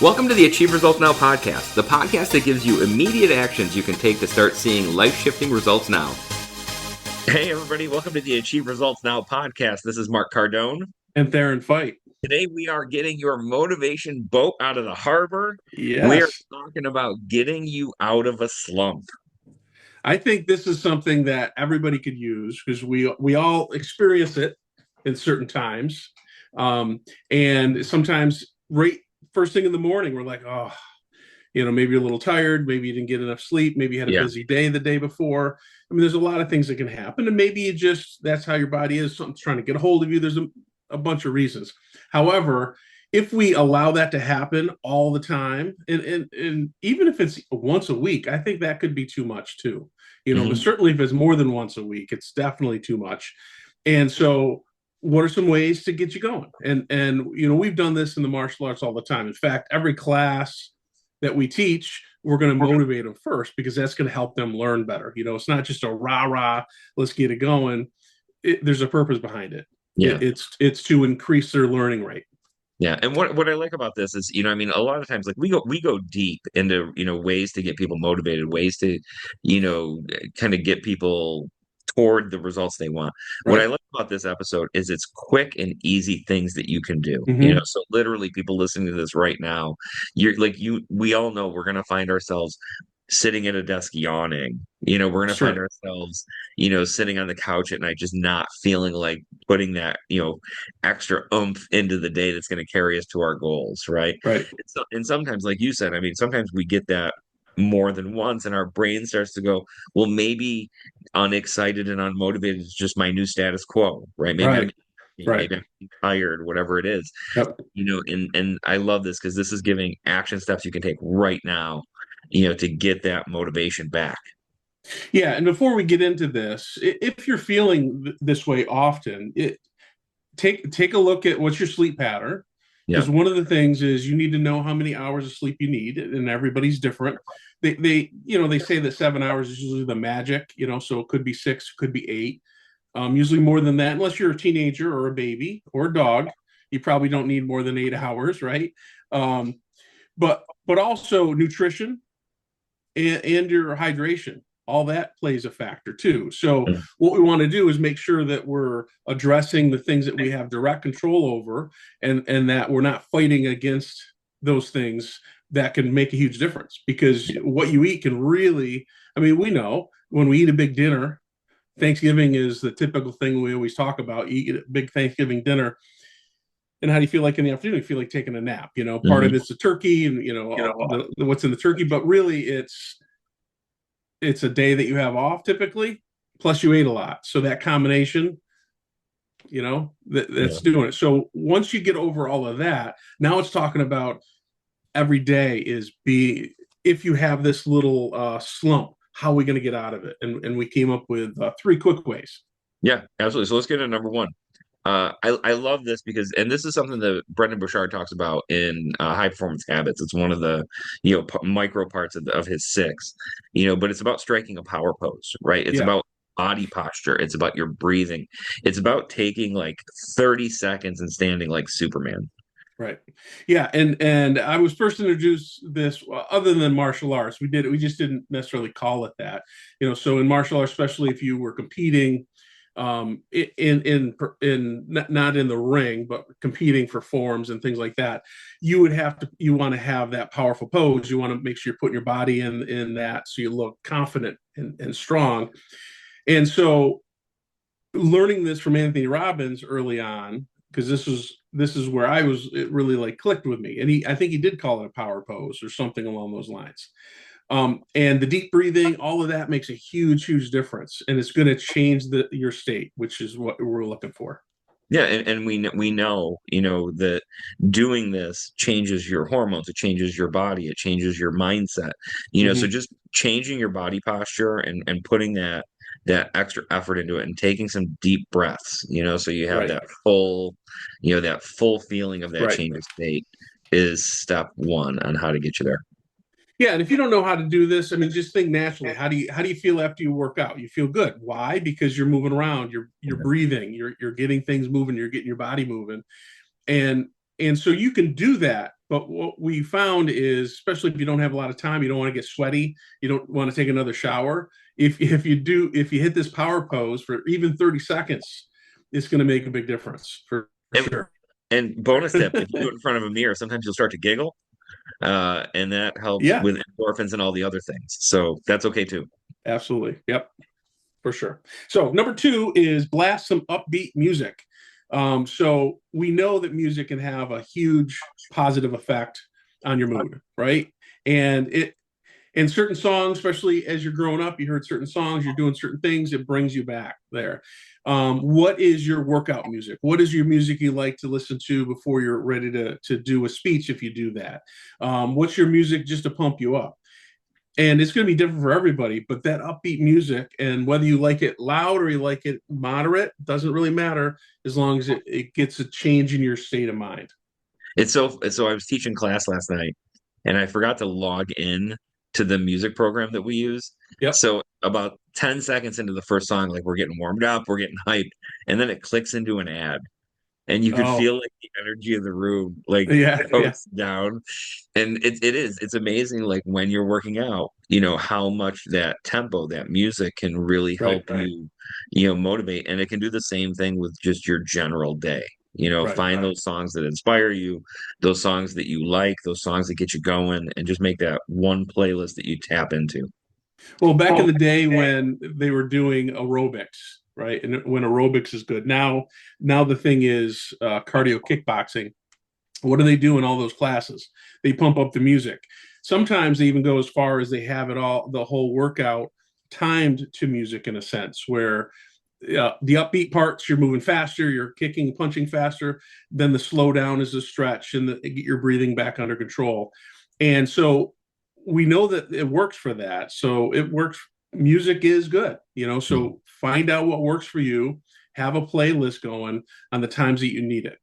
Welcome to the Achieve Results Now podcast, the podcast that gives you immediate actions you can take to start seeing life-shifting results now. Hey, everybody. Welcome to the Achieve Results Now podcast. This is Mark Cardone. And Theron Feidt. Today, we are getting your motivation boat out of the harbor. Yes. We are talking about getting you out of a slump. I think this is something that everybody could use because we all experience it in certain times. And sometimes right first thing in the morning, we're like, oh, maybe you're a little tired. Maybe you didn't get enough sleep. Maybe you had a busy day the day before. I mean, there's a lot of things that can happen. And maybe that's how your body is. Something's trying to get a hold of you. There's a bunch of reasons. However, if we allow that to happen all the time, and even if it's once a week, I think that could be too much too. But certainly if it's more than once a week, it's definitely too much. And so what are some ways to get you going? And we've done this in the martial arts all the time. In fact, every class that we teach, we're going to motivate them first because that's going to help them learn better. It's not just a rah, let's get it going. There's a purpose behind it. Yeah. It's to increase their learning rate. Yeah. And what I like about this is, a lot of times, like we go deep into, ways to get people motivated, ways to, kind of get people toward the results they want. Right. What I like about this episode is it's quick and easy things that you can do. So literally people listening to this right now, we all know we're going to find ourselves sitting at a desk yawning. We're going to find ourselves, sitting on the couch at night, just not feeling like putting that, extra oomph into the day that's going to carry us to our goals. Right. Right. And sometimes, like you said, sometimes we get that more than once and our brain starts to go, well, maybe unexcited and unmotivated is just my new status quo, right? Maybe maybe I'm tired, whatever it is. Yep. And I love this because this is giving action steps you can take right now, to get that motivation back. Yeah, and before we get into this, if you're feeling this way often, take a look at what's your sleep pattern. Because one of the things is you need to know how many hours of sleep you need, and everybody's different. They say that 7 hours is usually the magic, so it could be 6, could be 8. Usually more than that, unless you're a teenager or a baby or a dog, you probably don't need more than 8 hours, right? But also nutrition and your hydration. All that plays a factor too. So what we want to do is make sure that we're addressing the things that we have direct control over and that we're not fighting against those things that can make a huge difference, because what you eat can really, we know when we eat a big dinner, Thanksgiving is the typical thing we always talk about. You eat a big Thanksgiving dinner, and how do you feel like in the afternoon? You feel like taking a nap. Part of it's the turkey and what's in the turkey, but really it's a day that you have off typically, plus you ate a lot. So that combination, that's doing it. So once you get over all of that, now it's talking about every day if you have this little slump, how are we going to get out of it? And we came up with 3 quick ways. Yeah, absolutely. So let's get into number 1. I love this because, and this is something that Brendan Bouchard talks about in High Performance Habits. It's one of the, micro parts of his 6, but it's about striking a power pose, right? It's about body posture. It's about your breathing. It's about taking like 30 seconds and standing like Superman. Right. Yeah. And I was first introduced this other than martial arts. We just didn't necessarily call it that, so in martial arts, especially if you were competing, not in the ring, but competing for forms and things like that, you want to have that powerful pose. You want to make sure you're putting your body in that so you look confident and strong. And so learning this from Anthony Robbins early on, because this is where it really like clicked with me. And I think he did call it a power pose or something along those lines. And the deep breathing, all of that makes a huge, huge difference. And it's going to change your state, which is what we're looking for. Yeah. And we know, that doing this changes your hormones. It changes your body. It changes your mindset, so just changing your body posture and putting that extra effort into it and taking some deep breaths, so you have that full, that full feeling of that change of state is step 1 on how to get you there. Yeah, and if you don't know how to do this, just think naturally. How do you feel after you work out? You feel good. Why? Because you're moving around, you're breathing, you're getting things moving, you're getting your body moving. And And so you can do that. But what we found is, especially if you don't have a lot of time, you don't want to get sweaty, you don't want to take another shower. If you hit this power pose for even 30 seconds, it's going to make a big difference for And, sure. and bonus tip, if you do it in front of a mirror, sometimes you'll start to giggle. And that helps Yeah, with endorphins and all the other things. So that's okay too. absolutely. Yep, for sure. So number two is blast some upbeat music. So we know that music can have a huge positive effect on your mood, right? And it and certain songs, especially as you're growing up, you heard certain songs, you're doing certain things, it brings you back there. What is your workout music? What is your music you like to listen to before you're ready to do a speech if you do that? What's your music just to pump you up? And it's going to be different for everybody, but that upbeat music, and whether you like it loud or you like it moderate, doesn't really matter as long as it gets a change in your state of mind. So I was teaching class last night and I forgot to log in to the music program that we use. Yep. So about 10 seconds into the first song, like we're getting warmed up, we're getting hyped, and then it clicks into an ad. And you could Oh, feel like the energy of the room like yeah, yeah. goes down. And it's amazing like when you're working out, how much that tempo, that music can really Right, help you motivate. And it can do the same thing with just your general day. right. Find those songs that inspire you, those songs that you like, those songs that get you going, and just make that one playlist that you tap into. Well, back in the day when they were doing aerobics, right? And when aerobics is good. Now the thing is cardio kickboxing. What do they do in all those classes? They pump up the music. Sometimes they even go as far as they have it all, the whole workout timed to music in a sense, where the upbeat parts, you're moving faster, you're kicking, punching faster. Then the slow down is the stretch and get your breathing back under control. And so we know that it works for that. So it works. Music is good, so find out what works for you. Have a playlist going on the times that you need it.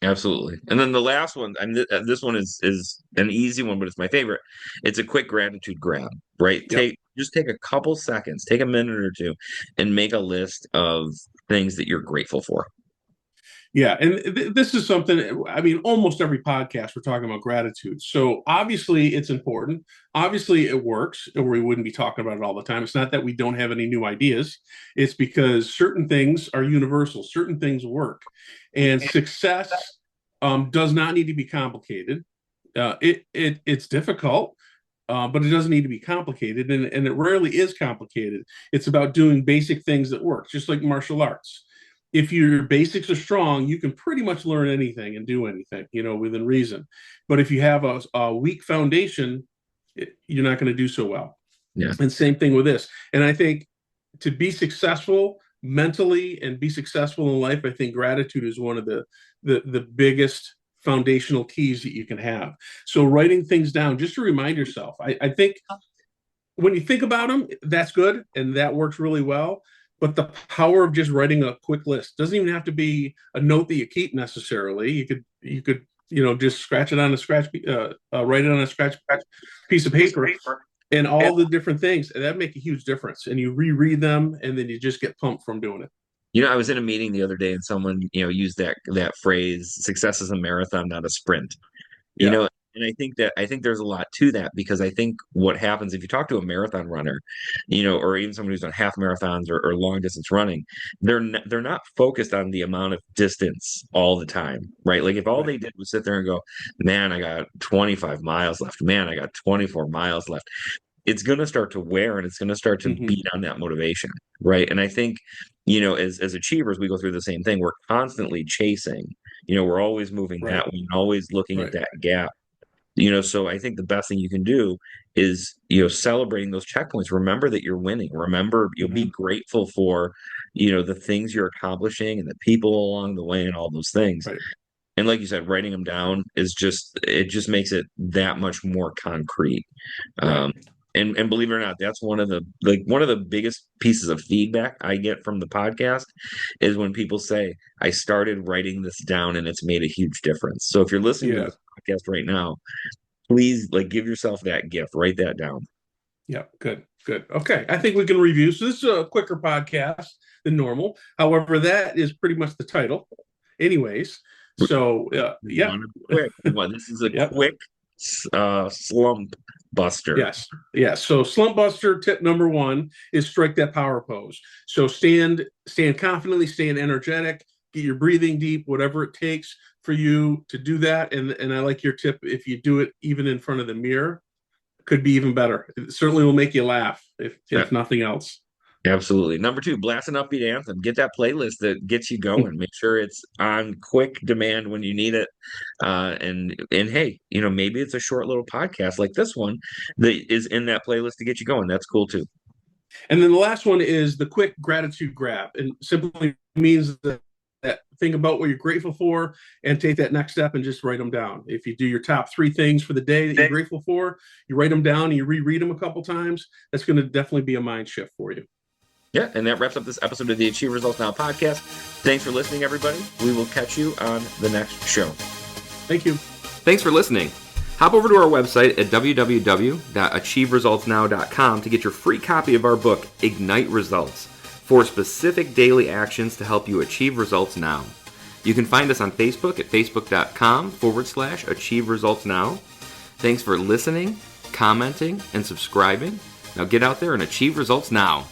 Absolutely. And then the last one, this one is an easy one, but it's my favorite. It's a quick gratitude grab, right? Yep. Take a couple seconds, take a minute or two, and make a list of things that you're grateful for. Yeah, and this is something. I mean, almost every podcast we're talking about gratitude. So obviously, it's important. Obviously, it works, or we wouldn't be talking about it all the time. It's not that we don't have any new ideas. It's because certain things are universal. Certain things work, and success does not need to be complicated. It's difficult, but it doesn't need to be complicated, and it rarely is complicated. It's about doing basic things that work, just like martial arts. If your basics are strong, you can pretty much learn anything and do anything, within reason. But if you have a weak foundation, you're not going to do so well. Yeah, And same thing with this. And I think to be successful mentally and be successful in life, I think gratitude is one of the biggest foundational keys that you can have. So writing things down just to remind yourself. I think when you think about them, that's good and that works really well. But the power of just writing a quick list doesn't even have to be a note that you keep necessarily. You could just scratch it on a scratch, write it on a scratch piece of paper, and all the different things, and that make a huge difference. And you reread them, and then you just get pumped from doing it. I was in a meeting the other day, and someone used that phrase: "Success is a marathon, not a sprint." You Yeah, know, and I think there's a lot to that because I think what happens if you talk to a marathon runner, or even someone who's done half marathons or long distance running, they're not focused on the amount of distance all the time, right? Like if all right. they did was sit there and go, "Man, I got 25 miles left. Man, I got 24 miles left." It's going to start to wear and it's going to start to Mm-hmm. beat on that motivation, right? And I think, as achievers, we go through the same thing. We're constantly chasing, we're always moving Right, that way and always looking at right. that gap. So I think the best thing you can do is, celebrating those checkpoints. Remember that you're winning. Remember, you'll be Mm-hmm. grateful for, the things you're accomplishing and the people along the way and all those things. Right. And like you said, writing them down it just makes it that much more concrete. Right. Um, and believe it or not, that's one of the biggest pieces of feedback I get from the podcast is when people say, I started writing this down and it's made a huge difference. So if you're listening to Yeah. this podcast right now, please give yourself that gift, write that down. Yeah. Good. Good. Okay. I think we can review. So this is a quicker podcast than normal. However, that is pretty much the title. Anyways, So yeah, quick. Well, this is a yep. quick slump buster. Yes. So slump buster tip number one is strike that power pose. So stand confidently, stand energetic, get your breathing deep, whatever it takes for you to do that. And I like your tip, if you do it even in front of the mirror, could be even better. It certainly will make you laugh, if nothing else. Absolutely. Number two, blast an upbeat anthem. Get that playlist that gets you going. Make sure it's on quick demand when you need it. And hey, maybe it's a short little podcast like this one that is in that playlist to get you going. That's cool too. And then the last one is the quick gratitude grab, and simply means that think about what you're grateful for and take that next step and just write them down. If you do your top 3 things for the day that you're grateful for, you write them down and you reread them a couple times. That's going to definitely be a mind shift for you. Yeah, and that wraps up this episode of the Achieve Results Now podcast. Thanks for listening, everybody. We will catch you on the next show. Thank you. Thanks for listening. Hop over to our website at www.achieveresultsnow.com to get your free copy of our book, Ignite Results, 4 specific daily actions to help you achieve results now. You can find us on Facebook at facebook.com/Achieve Results Now. Thanks for listening, commenting, and subscribing. Now get out there and achieve results now.